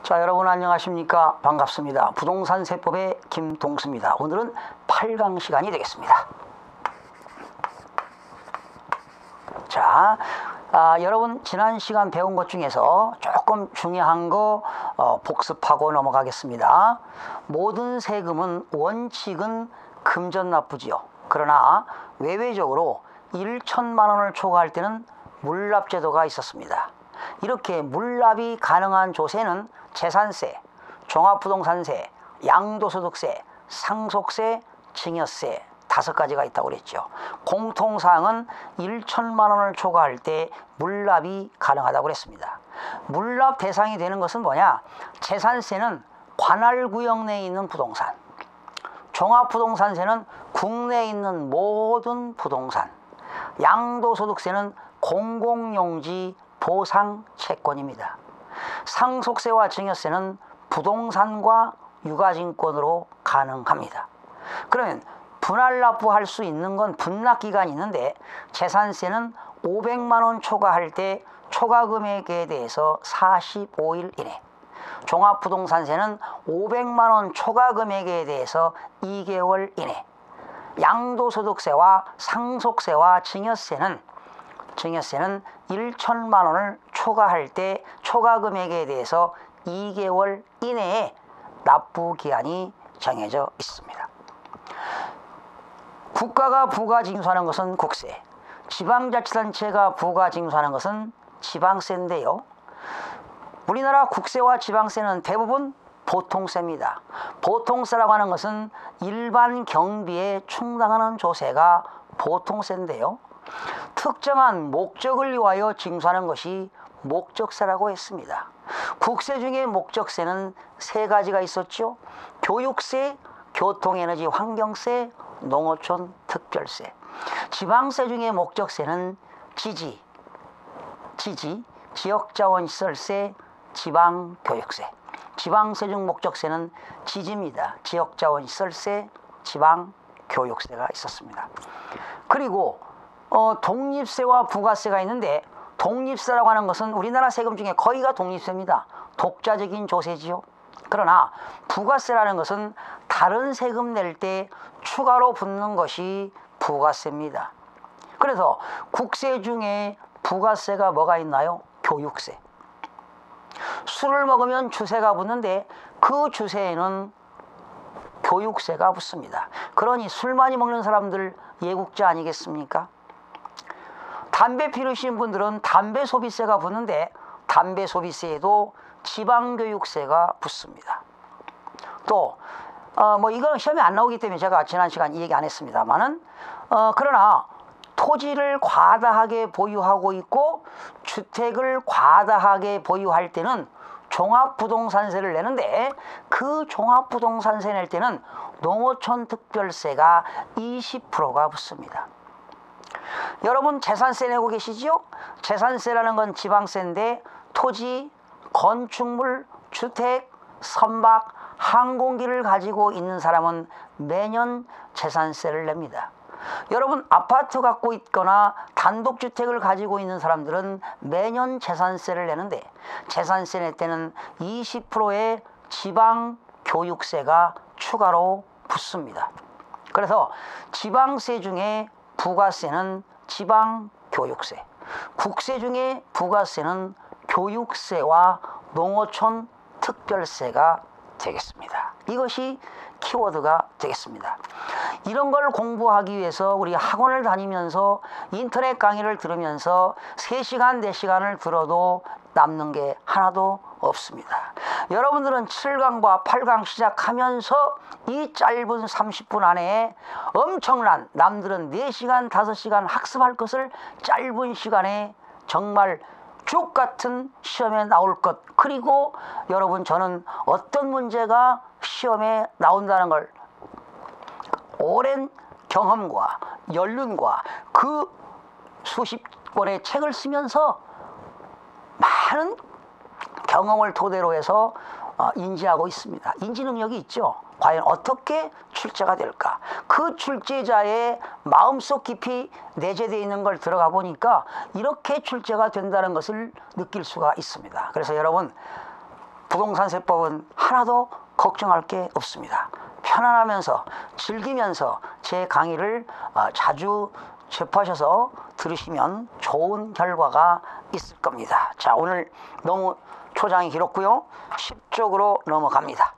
자, 여러분 안녕하십니까? 반갑습니다. 부동산 세법의 김동수입니다. 오늘은 8강 시간이 되겠습니다. 자, 여러분 지난 시간 배운 것 중에서 조금 중요한 거 복습하고 넘어가겠습니다. 모든 세금은 원칙은 금전 납부지요. 그러나 외외적으로 1천만 원을 초과할 때는 물납제도가 있었습니다. 이렇게 물납이 가능한 조세는 재산세, 종합부동산세, 양도소득세, 상속세, 증여세 5가지가 있다고 그랬죠. 공통사항은 1천만 원을 초과할 때 물납이 가능하다고 그랬습니다. 물납 대상이 되는 것은 뭐냐? 재산세는 관할구역 내에 있는 부동산, 종합부동산세는 국내에 있는 모든 부동산, 양도소득세는 공공용지 보상채권입니다. 상속세와 증여세는 부동산과 유가증권으로 가능합니다. 그러면 분할 납부할 수 있는 건 분납기간이 있는데, 재산세는 500만 원 초과할 때 초과금액에 대해서 45일 이내, 종합부동산세는 500만 원 초과금액에 대해서 2개월 이내, 양도소득세와 상속세와 증여세는 1천만 원을 초과할 때 초과금액에 대해서 2개월 이내에 납부기한이 정해져 있습니다. 국가가 부가징수하는 것은 국세, 지방자치단체가 부가징수하는 것은 지방세인데요. 우리나라 국세와 지방세는 대부분 보통세입니다. 보통세라고 하는 것은 일반 경비에 충당하는 조세가 보통세인데요. 특정한 목적을 위하여 징수하는 것이 목적세라고 했습니다. 국세 중에 목적세는 3가지가 있었죠. 교육세, 교통에너지 환경세, 농어촌 특별세. 지방세 중에 목적세는 지역자원시설세, 지방교육세. 지방세 중 목적세는 지지입니다. 지역자원시설세, 지방교육세가 있었습니다. 그리고 독립세와 부가세가 있는데, 독립세라고 하는 것은 우리나라 세금 중에 거의가 독립세입니다. 독자적인 조세지요. 그러나 부가세라는 것은 다른 세금 낼 때 추가로 붙는 것이 부가세입니다. 그래서 국세 중에 부가세가 뭐가 있나요? 교육세. 술을 먹으면 주세가 붙는데 그 주세에는 교육세가 붙습니다. 그러니 술 많이 먹는 사람들 예국자 아니겠습니까? 담배 피우시는 분들은 담배 소비세가 붙는데 담배 소비세에도 지방교육세가 붙습니다. 또 이건 시험에 안 나오기 때문에 제가 지난 시간 이 얘기 안 했습니다만은 그러나 토지를 과다하게 보유하고 있고 주택을 과다하게 보유할 때는 종합부동산세를 내는데, 그 종합부동산세 낼 때는 농어촌 특별세가 20%가 붙습니다. 여러분 재산세 내고 계시죠? 재산세라는 건 지방세인데 토지, 건축물, 주택, 선박, 항공기를 가지고 있는 사람은 매년 재산세를 냅니다. 여러분 아파트 갖고 있거나 단독주택을 가지고 있는 사람들은 매년 재산세를 내는데, 재산세 낼 때는 20%의 지방교육세가 추가로 붙습니다. 그래서 지방세 중에 부가세는 지방교육세, 국세 중에 부가세는 교육세와 농어촌 특별세가 되겠습니다. 이것이 키워드가 되겠습니다. 이런 걸 공부하기 위해서 우리 학원을 다니면서 인터넷 강의를 들으면서 3시간, 4시간을 들어도 남는 게 하나도 없습니다. 여러분들은 7강과 8강 시작하면서 이 짧은 30분 안에 엄청난, 남들은 4시간, 5시간 학습할 것을 짧은 시간에 정말 죽 같은 시험에 나올 것, 그리고 여러분 저는 어떤 문제가 시험에 나온다는 걸 오랜 경험과 연륜과 그 수십 권의 책을 쓰면서 많은 경험을 토대로 해서 인지하고 있습니다. 인지 능력이 있죠. 과연 어떻게 출제가 될까? 그 출제자의 마음속 깊이 내재되어 있는 걸 들어가 보니까 이렇게 출제가 된다는 것을 느낄 수가 있습니다. 그래서 여러분 부동산세법은 하나도 걱정할 게 없습니다. 편안하면서 즐기면서 제 강의를 자주 접하셔서 들으시면 좋은 결과가 있을 겁니다. 자, 오늘 너무 초장이 길었고요. 10쪽으로 넘어갑니다.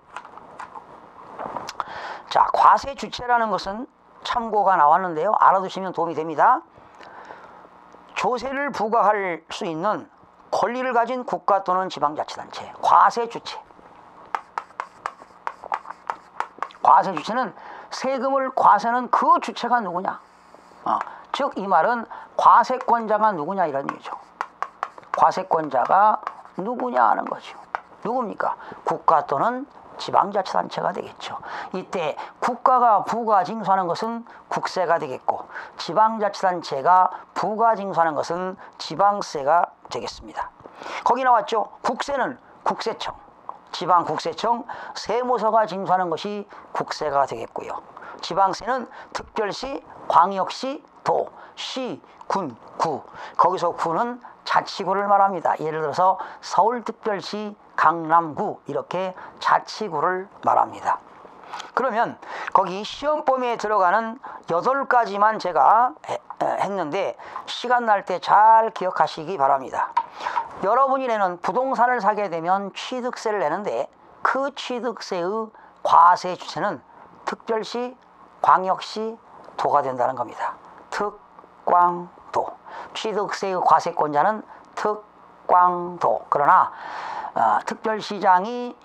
자, 과세주체라는 것은 참고가 나왔는데요. 알아두시면 도움이 됩니다. 조세를 부과할 수 있는 권리를 가진 국가 또는 지방자치단체, 과세주체. 과세주체는 세금을 과세는 그 주체가 누구냐? 즉 이 말은 과세권자가 누구냐 이런 얘기죠. 과세권자가 누구냐 하는 거죠. 누굽니까? 국가 또는 지방자치단체가 되겠죠. 이때 국가가 부과징수하는 것은 국세가 되겠고 지방자치단체가 부과징수하는 것은 지방세가 되겠습니다. 거기 나왔죠. 국세는 국세청, 지방국세청, 세무서가 징수하는 것이 국세가 되겠고요. 지방세는 특별시, 광역시, 도, 시, 군, 구. 거기서 구는 자치구를 말합니다. 예를 들어서 서울특별시, 강남구 이렇게 자치구를 말합니다. 그러면 거기 시험범위에 들어가는 8가지만 제가 했는데 시간 날 때 잘 기억하시기 바랍니다. 여러분이 내는 부동산을 사게 되면 취득세를 내는데 그 취득세의 과세 주체는 특별시, 광역시, 도가 된다는 겁니다. 특광도. 취득세의 과세권자는 특광도. 그러나 특별시장이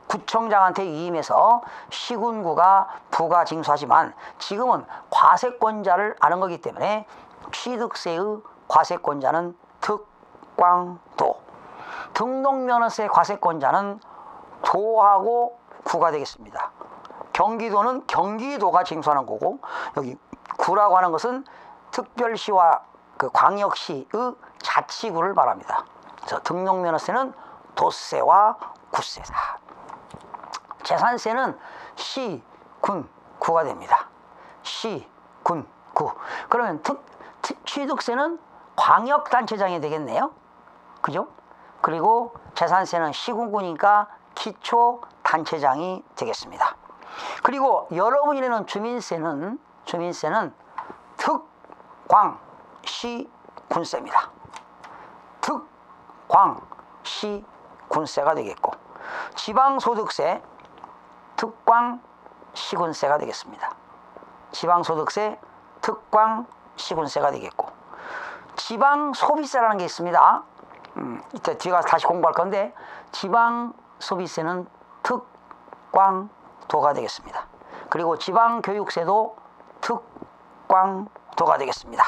구청장한테 위임해서 시군구가 부과징수하지만 지금은 과세권자를 아는 거기 때문에 취득세의 과세권자는 특광도. 등록면허세 과세권자는 도하고 구가 되겠습니다. 경기도는 경기도가 징수하는 거고 여기 구라고 하는 것은 특별시와 그 광역시의 자치구를 말합니다. 그래서 등록면허세는 도세와 구세다. 재산세는 시, 군, 구가 됩니다. 시, 군, 구. 그러면 취득세는 광역단체장이 되겠네요. 그죠? 그리고 재산세는 시군구니까 기초단체장이 되겠습니다. 그리고 여러분이 내는 주민세는 특광시군세입니다. 특광시군세가 되겠고 지방소득세 특광시군세가 되겠습니다. 지방소득세 특광시군세가 되겠고 지방소비세라는 게 있습니다. 이때 뒤에 가서 다시 공부할 건데 지방소비세는 특광도가 되겠습니다. 그리고 지방교육세도 특광도가 되겠습니다.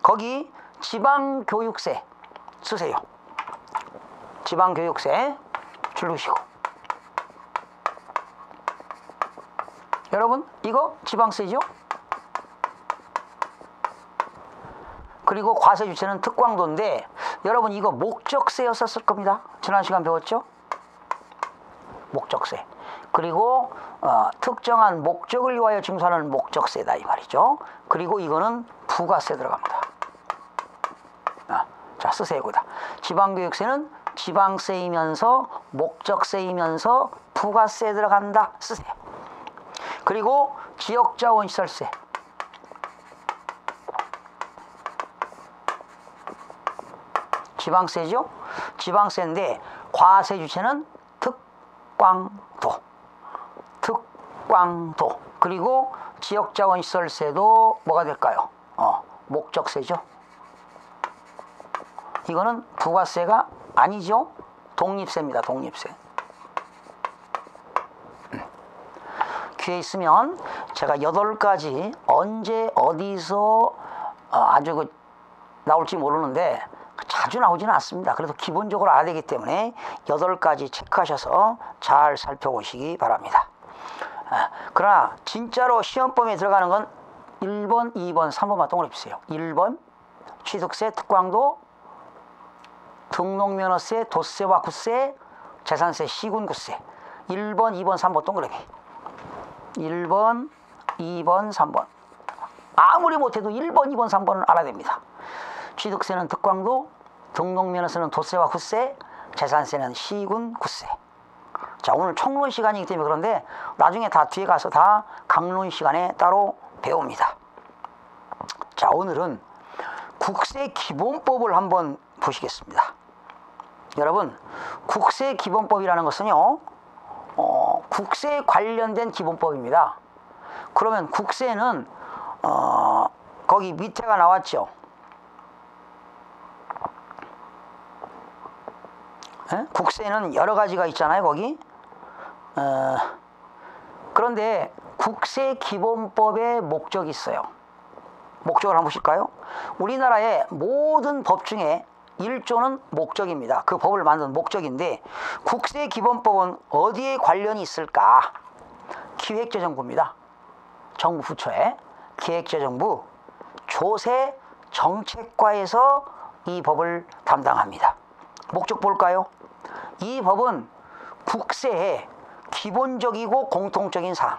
거기 지방교육세 쓰세요. 지방교육세 줄이시고 여러분 이거 지방세죠? 그리고 과세주체는 특광도인데 여러분 이거 목적세였었을 겁니다. 지난 시간 배웠죠? 목적세. 그리고 특정한 목적을 위하여 징수하는 목적세다 이 말이죠. 그리고 이거는 부가세 들어갑니다. 자 쓰세요. 거기다. 지방교육세는 지방세이면서 목적세이면서 부가세 들어간다 쓰세요. 그리고 지역자원시설세 지방세죠? 지방세인데 과세 주체는 특광도. 그리고 지역자원시설세도 뭐가 될까요? 목적세죠. 이거는 부가세가 아니죠. 독립세입니다. 독립세. 기회 있으면 제가 8가지 언제 어디서 아주 나올지 모르는데 자주 나오지는 않습니다. 그래도 기본적으로 알아야 되기 때문에 8가지 체크하셔서 잘 살펴보시기 바랍니다. 그러나 진짜로 시험범위에 들어가는 건 1번, 2번, 3번만 동그라미 주세요. 1번 취득세, 특광도, 등록면허세, 도세와 구세, 재산세, 시군구세. 1번, 2번, 3번 동그라미. 1번, 2번, 3번. 아무리 못해도 1번, 2번, 3번은 알아야 됩니다. 취득세는 특광도, 등록면허세는 도세와 후세, 재산세는 시군 구세. 자, 오늘 총론 시간이기 때문에 그런데 나중에 다 뒤에 가서 다 강론 시간에 따로 배웁니다. 자, 오늘은 국세 기본법을 한번 보시겠습니다. 여러분, 국세 기본법이라는 것은요, 국세에 관련된 기본법입니다. 그러면 국세는 거기 밑에가 나왔죠. 국세는 여러 가지가 있잖아요, 거기. 그런데 국세 기본법의 목적이 있어요. 목적을 한번 보실까요? 우리나라의 모든 법 중에 1조는 목적입니다. 그 법을 만든 목적인데 국세 기본법은 어디에 관련이 있을까? 기획재정부입니다. 정부 부처에 기획재정부 조세 정책과에서 이 법을 담당합니다. 목적 볼까요? 이 법은 국세의 기본적이고 공통적인 사항,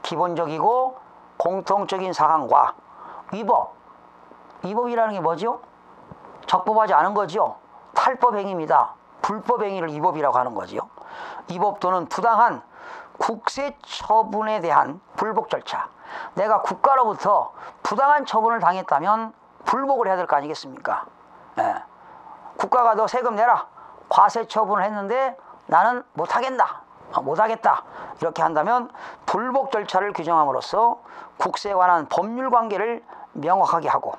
기본적이고 공통적인 사항과 위법이라는 게 뭐죠? 적법하지 않은 거죠. 탈법 행위입니다. 불법 행위를 위법이라고 하는 거지요. 위법 또는 부당한 국세 처분에 대한 불복 절차. 내가 국가로부터 부당한 처분을 당했다면 불복을 해야 될 거 아니겠습니까? 국가가 너 세금 내라. 과세 처분을 했는데 나는 못하겠다. 이렇게 한다면 불복 절차를 규정함으로써 국세에 관한 법률 관계를 명확하게 하고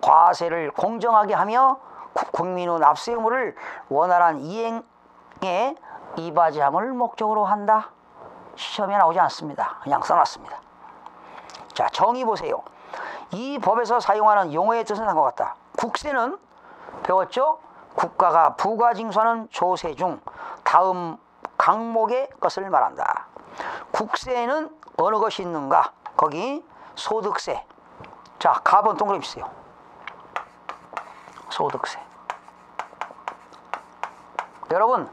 과세를 공정하게 하며 국민의 납세 의무를 원활한 이행에 이바지함을 목적으로 한다. 시험에 나오지 않습니다. 그냥 써놨습니다. 자, 정의 보세요. 이 법에서 사용하는 용어의 뜻은 다음과 같다. 국세는 배웠죠? 국가가 부과징수하는 조세 중 다음 항목의 것을 말한다. 국세에는 어느 것이 있는가? 거기 소득세. 자, 가번 동그라미 주세요. 소득세. 여러분,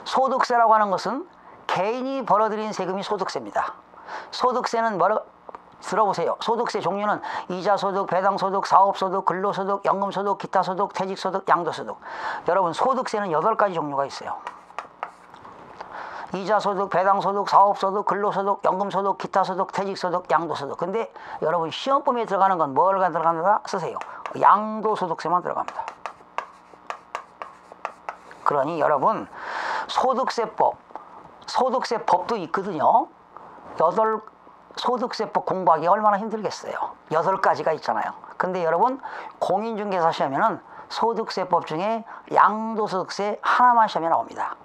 소득세라고 하는 것은 개인이 벌어들인 세금이 소득세입니다. 소득세는 들어보세요. 소득세 종류는 이자소득, 배당소득, 사업소득, 근로소득, 연금소득, 기타소득, 퇴직소득, 양도소득. 여러분, 소득세는 8가지 종류가 있어요. 이자소득, 배당소득, 사업소득, 근로소득, 연금소득, 기타소득, 퇴직소득, 양도소득. 근데 여러분 시험범위에 들어가는 건 뭐가 들어간다? 쓰세요. 양도소득세만 들어갑니다. 그러니 여러분 소득세법도 있거든요. 소득세법 공부하기 얼마나 힘들겠어요. 8가지가 있잖아요. 근데 여러분 공인중개사 시험에는 소득세법 중에 양도소득세 하나만 시험에 나옵니다.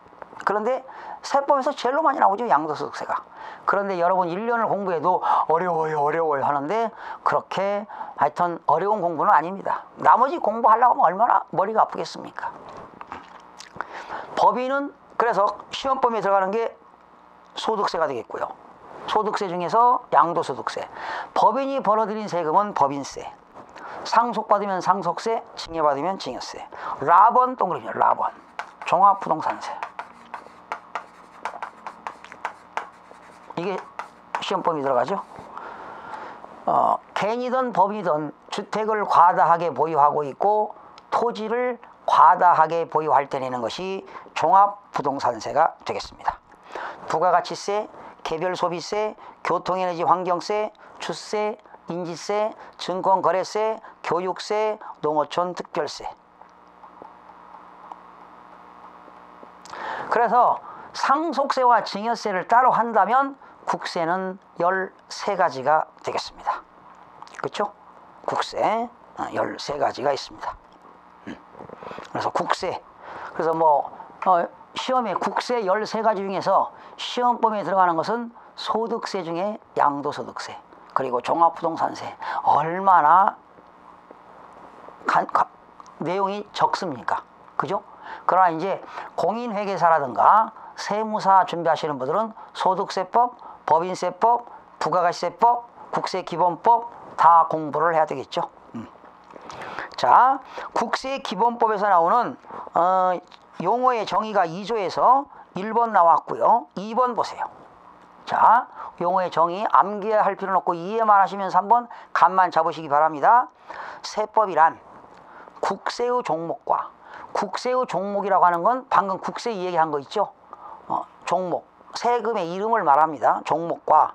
그런데 세법에서 제일로 많이 나오죠, 양도소득세가. 그런데 여러분 1년을 공부해도 어려워요 하는데 그렇게 하여튼 어려운 공부는 아닙니다. 나머지 공부하려고 하면 얼마나 머리가 아프겠습니까? 법인은 그래서 시험범위에 들어가는 게 소득세가 되겠고요. 소득세 중에서 양도소득세. 법인이 벌어들인 세금은 법인세. 상속받으면 상속세, 징여받으면 징여세. 라번 동그라미, 라번. 종합부동산세. 이게 시험범위 들어가죠. 개인이든 법이든 주택을 과다하게 보유하고 있고 토지를 과다하게 보유할 때 내는 것이 종합부동산세가 되겠습니다. 부가가치세, 개별소비세, 교통에너지 환경세, 주세, 인지세, 증권거래세, 교육세, 농어촌 특별세. 그래서 상속세와 징여세를 따로 한다면 국세는 13가지가 되겠습니다. 그렇죠? 국세 13가지가 있습니다. 그래서 국세. 그래서 시험에 국세 13가지 중에서 시험범위에 들어가는 것은 소득세 중에 양도소득세, 그리고 종합부동산세. 얼마나 내용이 적습니까? 그죠? 그러나 이제 공인회계사라든가 세무사 준비하시는 분들은 소득세법, 법인세법, 부가가치세법, 국세기본법 다 공부를 해야 되겠죠. 자, 국세기본법에서 나오는 용어의 정의가 2조에서 1번 나왔고요. 2번 보세요. 자, 용어의 정의 암기할 필요는 없고 이해만 하시면서 한번 감만 잡으시기 바랍니다. 세법이란 국세의 종목과 국세의 종목이라고 하는 건 방금 국세 이야기한 거 있죠? 종목, 세금의 이름을 말합니다. 종목과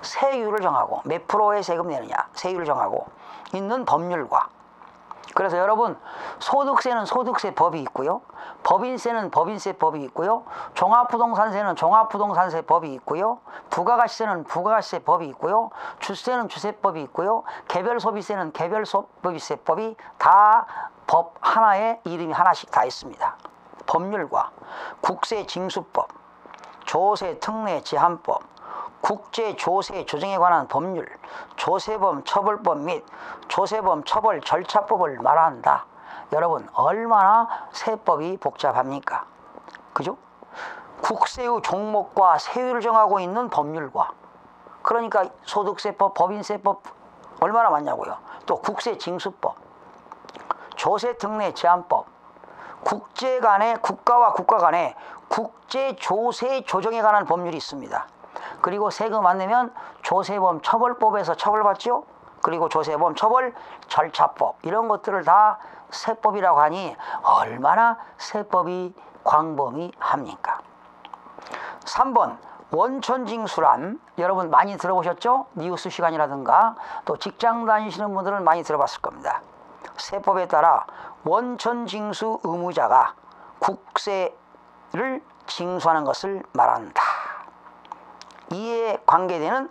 세율을 정하고 몇 프로의 세금 내느냐 세율을 정하고 있는 법률과 그래서 여러분 소득세는 소득세법이 있고요. 법인세는 법인세법이 있고요. 종합부동산세는 종합부동산세법이 있고요. 부가가치세는 부가가치세법이 있고요. 주세는 주세법이 있고요. 개별소비세는 개별소비세법이 다 법 하나에 이름이 하나씩 다 있습니다. 법률과 국세징수법, 조세 특례 제한법, 국제 조세 조정에 관한 법률, 조세범 처벌법 및 조세범 처벌 절차법을 말한다. 여러분 얼마나 세법이 복잡합니까? 그죠? 국세의 종목과 세율을 정하고 있는 법률과 그러니까 소득세법, 법인세법 얼마나 많냐고요. 또 국세징수법, 조세특례 제한법, 국제 간의 국가와 국가 간의 국제 조세 조정에 관한 법률이 있습니다. 그리고 세금 안 내면 조세범 처벌법에서 처벌받죠. 그리고 조세범 처벌 절차법 이런 것들을 다 세법이라고 하니 얼마나 세법이 광범위합니까? 3번 원천징수란 여러분 많이 들어보셨죠? 뉴스 시간이라든가 또 직장 다니시는 분들은 많이 들어봤을 겁니다. 세법에 따라 원천징수 의무자가 국세를 징수하는 것을 말한다. 이에 관계되는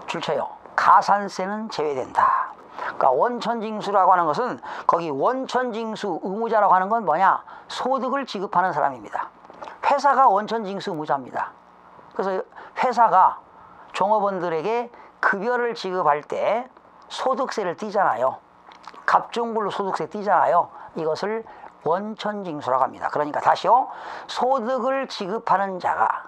줄쳐요. 가산세는 제외된다. 그러니까 원천징수라고 하는 것은 거기 원천징수 의무자라고 하는 건 뭐냐? 소득을 지급하는 사람입니다. 회사가 원천징수 의무자입니다. 그래서 회사가 종업원들에게 급여를 지급할 때 소득세를 떼잖아요. 갑종불 소득세 떼잖아요. 이것을 원천징수라고 합니다. 그러니까 다시요. 소득을 지급하는 자가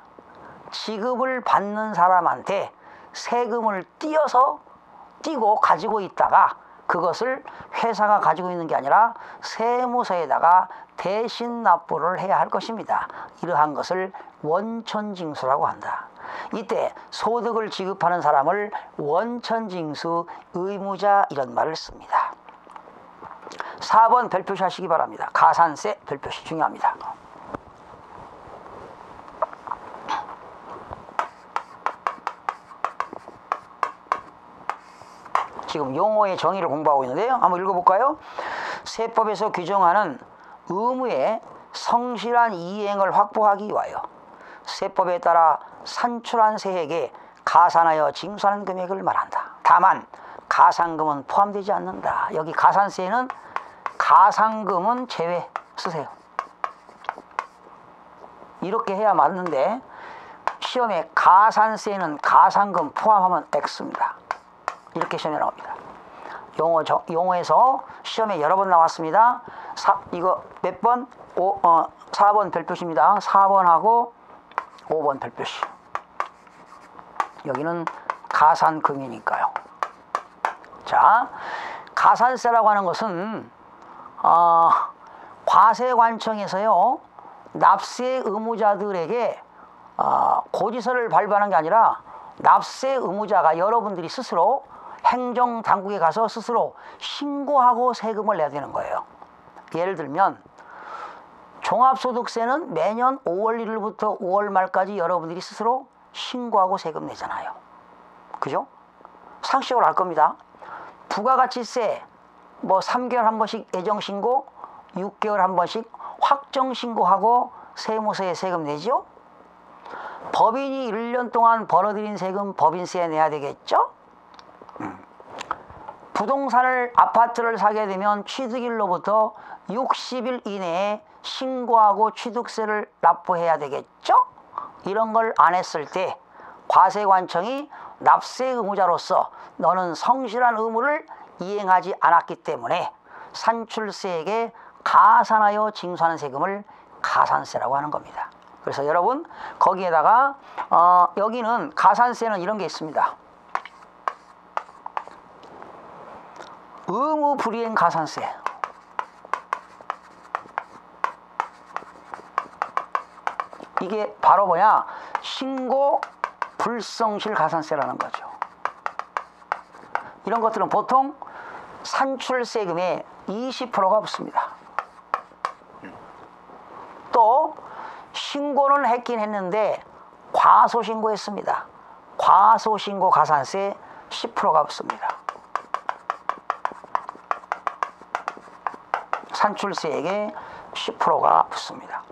지급을 받는 사람한테 세금을 띄고 가지고 있다가 그것을 회사가 가지고 있는 게 아니라 세무서에다가 대신 납부를 해야 할 것입니다. 이러한 것을 원천징수라고 한다. 이때 소득을 지급하는 사람을 원천징수 의무자 이런 말을 씁니다. 4번 별표시 하시기 바랍니다. 가산세 별표시 중요합니다. 지금 용어의 정의를 공부하고 있는데요. 한번 읽어볼까요? 세법에서 규정하는 의무의 성실한 이행을 확보하기 위하여 세법에 따라 산출한 세액에 가산하여 징수하는 금액을 말한다. 다만 가산금은 포함되지 않는다. 여기 가산세는 가산금은 제외 쓰세요. 이렇게 해야 맞는데 시험에 가산세는 가산금 포함하면 X입니다. 이렇게 시험에 나옵니다. 용어에서 시험에 여러 번 나왔습니다. 이거 몇 번? 4번 별표시입니다. 4번하고 5번 별표시. 여기는 가산금이니까요. 자, 가산세라고 하는 것은 과세관청에서요 납세 의무자들에게 고지서를 발부하는 게 아니라 납세 의무자가 여러분들이 스스로 행정당국에 가서 스스로 신고하고 세금을 내야 되는 거예요. 예를 들면 종합소득세는 매년 5월 1일부터 5월 말까지 여러분들이 스스로 신고하고 세금 내잖아요. 그죠? 상식으로 알 겁니다. 부가가치세 뭐 3개월 한 번씩 예정신고, 6개월 한 번씩 확정신고하고 세무서에 세금 내죠? 법인이 1년 동안 벌어들인 세금 법인세에 내야 되겠죠? 부동산을 아파트를 사게 되면 취득일로부터 60일 이내에 신고하고 취득세를 납부해야 되겠죠? 이런 걸 안 했을 때 과세관청이 납세 의무자로서 너는 성실한 의무를 이행하지 않았기 때문에 산출세액에 가산하여 징수하는 세금을 가산세라고 하는 겁니다. 그래서 여러분 거기에다가 여기는 가산세는 이런 게 있습니다. 의무 불이행 가산세. 이게 바로 뭐냐? 신고 불성실 가산세라는 거죠. 이런 것들은 보통 산출세금에 20%가 붙습니다. 또 신고는 했긴 했는데 과소신고했습니다. 과소신고 가산세 10%가 붙습니다. 산출세액에 10%가 붙습니다.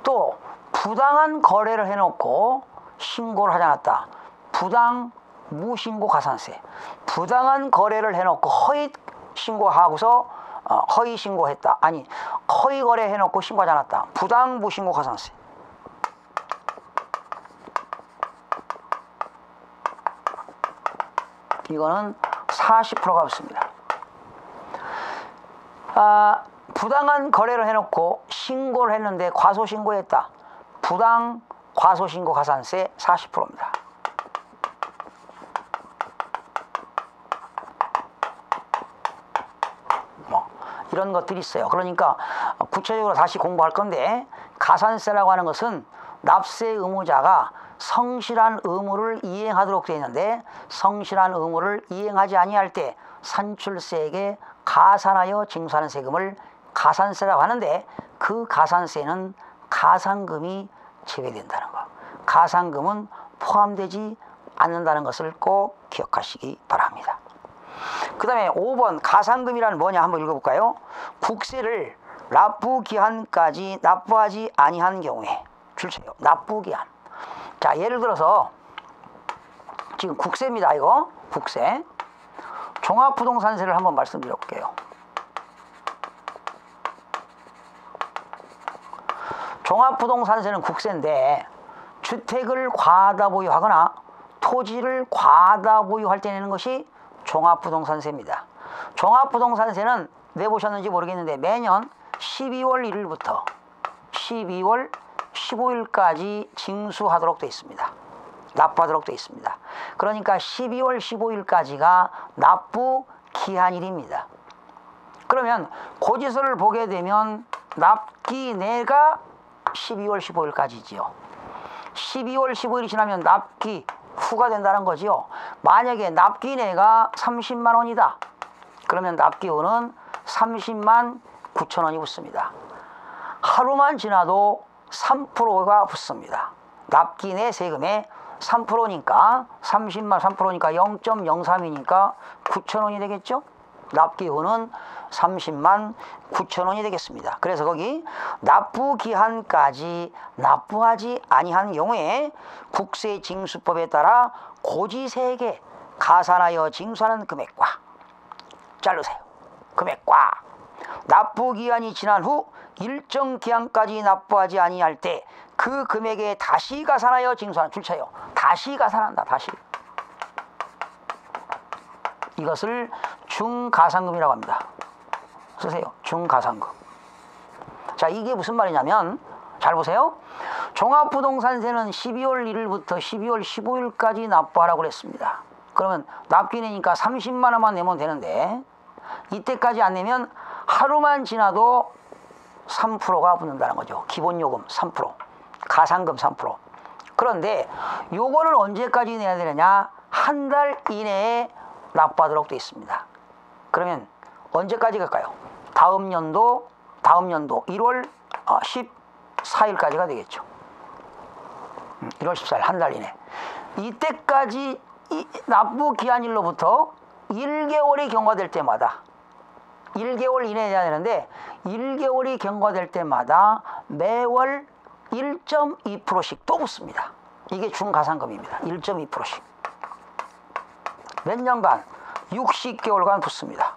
또 부당한 거래를 해놓고 신고를 하지 않았다. 부당 무신고 가산세. 부당한 거래를 해놓고 허위 신고하고서 허위 신고했다. 아니 허위 거래 해놓고 신고하지 않았다. 부당 무신고 가산세. 이거는 40%가 붙습니다. 부당한 거래를 해놓고 신고를 했는데 과소신고했다. 부당 과소신고 가산세 40%입니다. 이런 것들이 있어요. 그러니까 구체적으로 다시 공부할 건데, 가산세라고 하는 것은 납세 의무자가 성실한 의무를 이행하도록 되어 있는데, 성실한 의무를 이행하지 아니할 때 산출세액에 가산하여 징수하는 세금을 가산세라고 하는데, 그 가산세는 가산금이 제외된다는 것, 가산금은 포함되지 않는다는 것을 꼭 기억하시기 바랍니다. 그 다음에 5번 가산금이란 뭐냐 한번 읽어볼까요? 국세를 납부기한까지 납부하지 아니한 경우에 줄쳐요. 납부기한. 자, 예를 들어서 지금 국세입니다. 이거 국세. 종합부동산세를 한번 말씀드려 볼게요. 종합부동산세는 국세인데 주택을 과다 보유하거나 토지를 과다 보유할 때 내는 것이 종합부동산세입니다. 종합부동산세는 내보셨는지 모르겠는데 매년 12월 1일부터 12월 15일까지 징수하도록 되어 있습니다. 납부하도록 되어 있습니다. 그러니까 12월 15일까지가 납부 기한일입니다. 그러면 고지서를 보게 되면 납기내가 12월 15일까지지요. 12월 15일이 지나면 납기 후가 된다는 거지요. 만약에 납기내가 30만 원이다. 그러면 납기후는 30만 9천 원이 붙습니다. 하루만 지나도 3%가 붙습니다. 납기내 세금의 3%니까 30만 3%니까 0.03이니까 9천 원이 되겠죠. 납기후는 30만 9천 원이 되겠습니다. 그래서 거기 납부기한까지 납부하지 아니한 경우에 국세징수법에 따라 고지세액에 가산하여 징수하는 금액과 자르세요. 금액과 납부기한이 지난 후 일정 기한까지 납부하지 아니할 때 그 금액에 다시 가산하여 징수하는, 줄쳐요. 다시 가산한다. 다시. 이것을 중가산금이라고 합니다. 쓰세요. 중가산금. 자, 이게 무슨 말이냐면 잘 보세요. 종합부동산세는 12월 1일부터 12월 15일까지 납부하라고 그랬습니다. 그러면 납기내니까 30만 원만 내면 되는데 이때까지 안 내면 하루만 지나도 3%가 붙는다는 거죠. 기본요금 3%, 가산금 3%. 그런데 요거는 언제까지 내야 되느냐? 한 달 이내에 납부하도록 되어 있습니다. 그러면 언제까지 갈까요? 다음 연도 1월 14일까지가 되겠죠. 1월 14일 한 달 이내. 이때까지 납부 기한일로부터 1개월이 경과될 때마다 1개월 이내에 해야 되는데 1개월이 경과될 때마다 매월 1.2%씩 또 붙습니다. 이게 중가산금입니다. 1.2%씩. 몇 년간? 60개월간 붙습니다.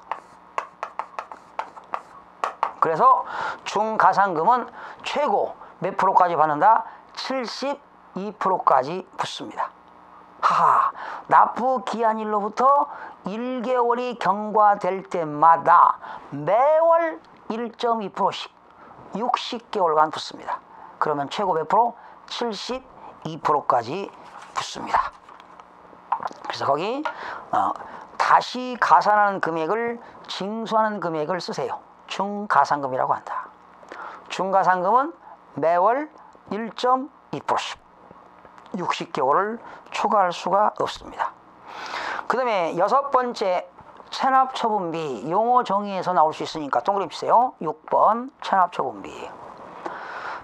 그래서 중가산금은 최고 몇 프로까지 받는다? 72%까지 붙습니다. 하하, 납부 기한일로부터 1개월이 경과될 때마다 매월 1.2%씩 60개월간 붙습니다. 그러면 최고 몇 프로? 72%까지 붙습니다. 그래서 거기 다시 가산하는 금액을 징수하는 금액을 쓰세요. 중가산금이라고 한다. 중가산금은 매월 1.2%씩 60개월을 초과할 수가 없습니다. 그 다음에 6번째 체납처분비 용어 정의에서 나올 수 있으니까 동그라미 치세요. 6번 체납처분비.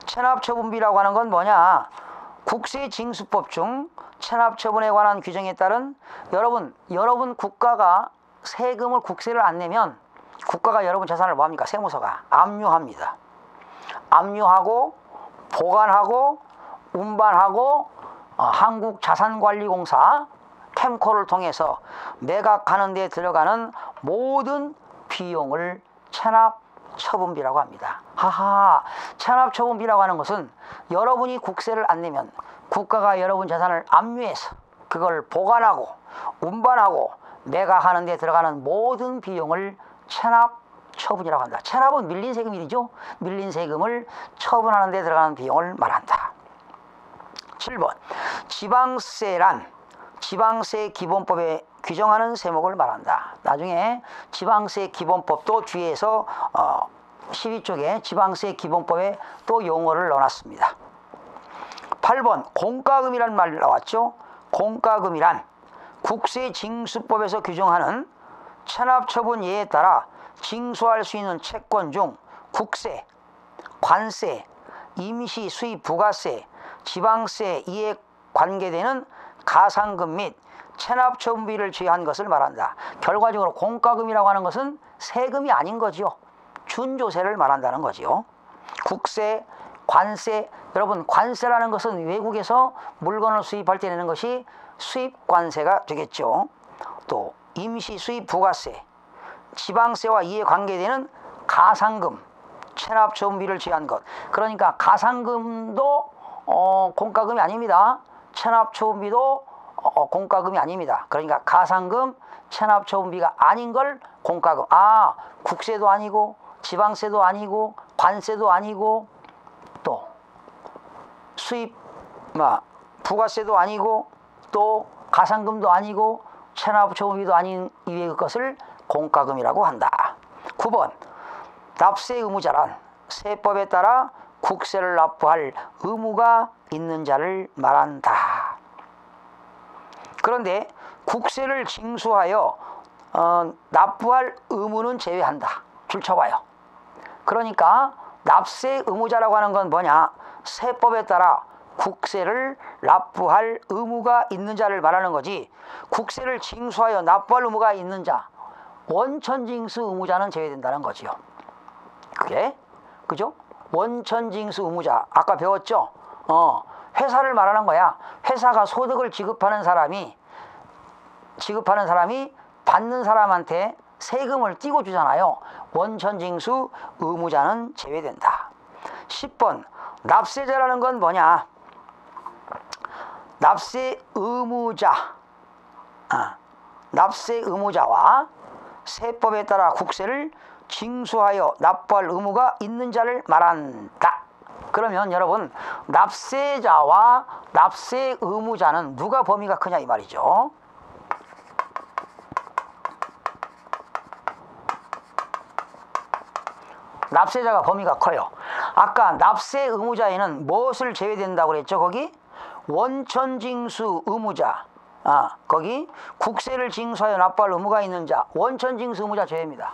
체납처분비라고 하는 건 뭐냐? 국세징수법 중 체납처분에 관한 규정에 따른 여러분 국가가 세금을 국세를 안 내면 국가가 여러분 재산을 뭐합니까? 세무서가 압류합니다. 압류하고 보관하고 운반하고 한국자산관리공사 캠코를 통해서 매각하는 데 들어가는 모든 비용을 체납처분비라고 합니다. 하하, 체납처분비라고 하는 것은 여러분이 국세를 안 내면 국가가 여러분 재산을 압류해서 그걸 보관하고 운반하고 매각하는 데 들어가는 모든 비용을 체납처분이라고 한다. 체납은 밀린 세금이죠. 밀린 세금을 처분하는 데 들어가는 비용을 말한다. 7번 지방세란 지방세 기본법에 규정하는 세목을 말한다. 나중에 지방세 기본법도 뒤에서 12쪽에 지방세 기본법에 또 용어를 넣어놨습니다. 8번 공과금이란 말 나왔죠. 공과금이란 국세징수법에서 규정하는 체납처분 예에 따라 징수할 수 있는 채권 중 국세, 관세, 임시 수입 부가세, 지방세 이에 관계되는 가상금 및 체납처분비를 제한 것을 말한다. 결과적으로 공과금이라고 하는 것은 세금이 아닌 거지요. 준조세를 말한다는 거지요. 국세, 관세, 여러분 관세라는 것은 외국에서 물건을 수입할 때 내는 것이 수입관세가 되겠죠. 또 임시 수입 부가세, 지방세와 이에 관계되는 가상금, 체납처분비를 제한 것. 그러니까 가상금도 공과금이 아닙니다. 체납처분비도 공과금이 아닙니다. 그러니까 가상금, 체납처분비가 아닌 걸 공과금. 국세도 아니고 지방세도 아니고 관세도 아니고 또 수입 부가세도 아니고 또 가상금도 아니고 체납처분비도 아닌 이외의 것을 공과금이라고 한다. 9번 납세 의무자란 세법에 따라 국세를 납부할 의무가 있는 자를 말한다. 그런데 국세를 징수하여 납부할 의무는 제외한다. 줄쳐봐요. 그러니까 납세 의무자라고 하는 건 뭐냐? 세법에 따라 국세를 납부할 의무가 있는 자를 말하는 거지, 국세를 징수하여 납부할 의무가 있는 자, 원천징수 의무자는 제외된다는 거지요. 그게 그죠? 원천징수 의무자 아까 배웠죠? 회사를 말하는 거야. 회사가 소득을 지급하는 사람이 받는 사람한테 세금을 띄고 주잖아요. 원천징수 의무자는 제외된다. 10번 납세자라는 건 뭐냐? 납세 의무자와 세법에 따라 국세를 징수하여 납부할 의무가 있는 자를 말한다. 그러면 여러분 납세자와 납세 의무자는 누가 범위가 크냐 이 말이죠. 납세자가 범위가 커요. 아까 납세 의무자에는 무엇을 제외된다고 그랬죠? 거기 원천징수 의무자, 거기 국세를 징수하여 납부할 의무가 있는 자, 원천징수 의무자 제외입니다.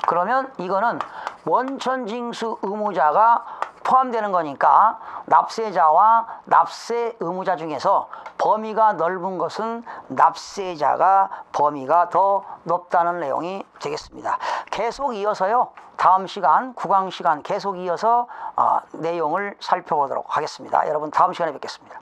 그러면 이거는 원천징수 의무자가 포함되는 거니까 납세자와 납세 의무자 중에서 범위가 넓은 것은 납세자가 범위가 더 높다는 내용이 되겠습니다. 계속 이어서요. 다음 시간, 국왕 시간 계속 이어서 내용을 살펴보도록 하겠습니다. 여러분 다음 시간에 뵙겠습니다.